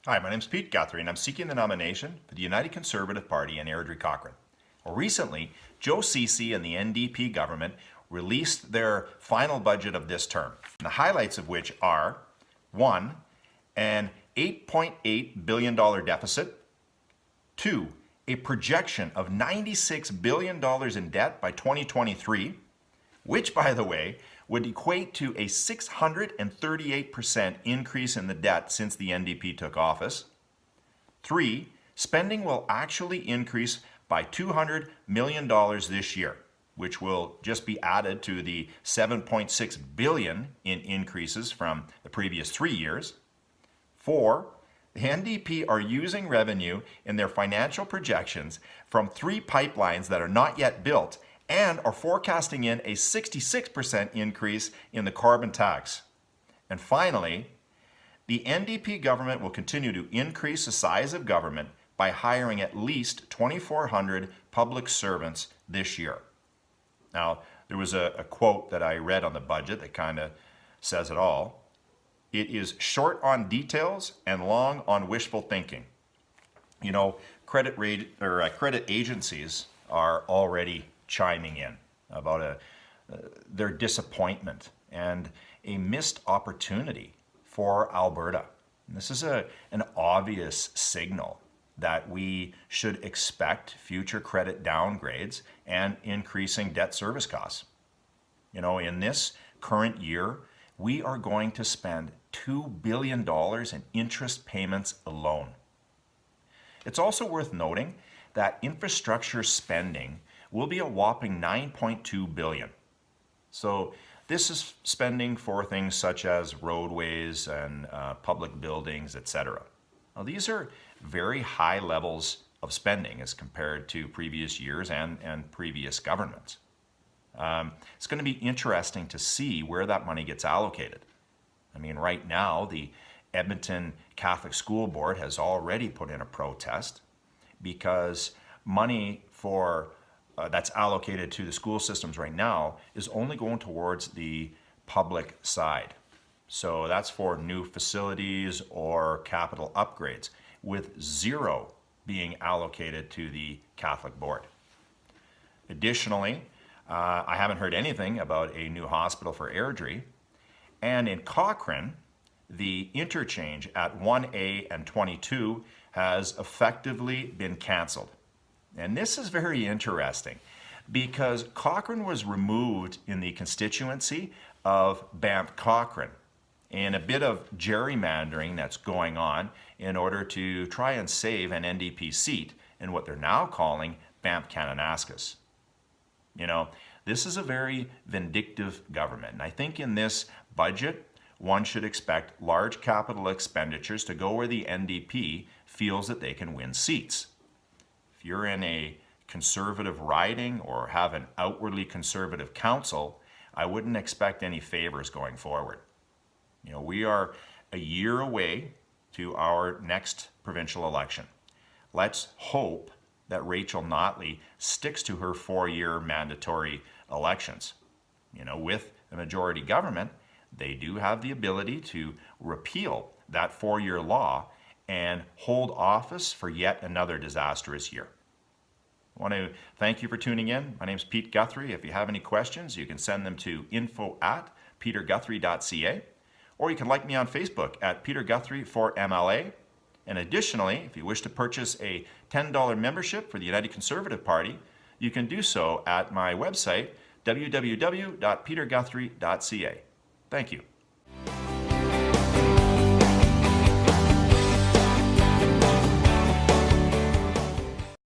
Hi, my name is Pete Guthrie, and I'm seeking the nomination for the United Conservative Party in Airdrie-Cochrane. Well, recently, Joe Ceci and the NDP government released their final budget of this term, the highlights of which are 1. An $8.8 billion deficit, 2. A projection of $96 billion in debt by 2023, which, by the way, would equate to a 638% increase in the debt since the NDP took office. 3. Spending will actually increase by $200 million this year, which will just be added to the $7.6 billion in increases from the previous 3 years. 4. The NDP are using revenue in their financial projections from 3 pipelines that are not yet built and are forecasting in a 66% increase in the carbon tax. And finally, the NDP government will continue to increase the size of government by hiring at least 2,400 public servants this year. Now, there was a quote that I read on the budget that kind of says it all. It is short on details and long on wishful thinking. You know, credit agencies are already chiming in about their disappointment and a missed opportunity for Alberta. And this is an obvious signal that we should expect future credit downgrades and increasing debt service costs. You know, in this current year, we are going to spend $2 billion in interest payments alone. It's also worth noting that infrastructure spending will be a whopping $9.2 billion. So this is spending for things such as roadways and public buildings, etc. Now, these are very high levels of spending as compared to previous years and previous governments. It's going to be interesting to see where that money gets allocated. I mean, right now, the Edmonton Catholic School Board has already put in a protest because money for that's allocated to the school systems right now is only going towards the public side. So that's for new facilities or capital upgrades, with zero being allocated to the Catholic Board. Additionally, I haven't heard anything about a new hospital for Airdrie. And in Cochrane, the interchange at 1A and 22 has effectively been canceled. And this is very interesting because Cochrane was removed in the constituency of Banff-Cochrane in a bit of gerrymandering that's going on in order to try and save an NDP seat in what they're now calling Banff-Kananaskis. You know, this is a very vindictive government. And I think in this budget, one should expect large capital expenditures to go where the NDP feels that they can win seats. If you're in a conservative riding or have an outwardly conservative council, I wouldn't expect any favors going forward. You know, we are a year away to our next provincial election. Let's hope that Rachel Notley sticks to her 4-year mandatory elections. You know, with a majority government, they do have the ability to repeal that 4-year law and hold office for yet another disastrous year. I want to thank you for tuning in. My name is Pete Guthrie. If you have any questions, you can send them to info@peterguthrie.ca, or you can like me on Facebook at Peter Guthrie for MLA. And additionally, if you wish to purchase a $10 membership for the United Conservative Party, you can do so at my website, www.peterguthrie.ca. Thank you.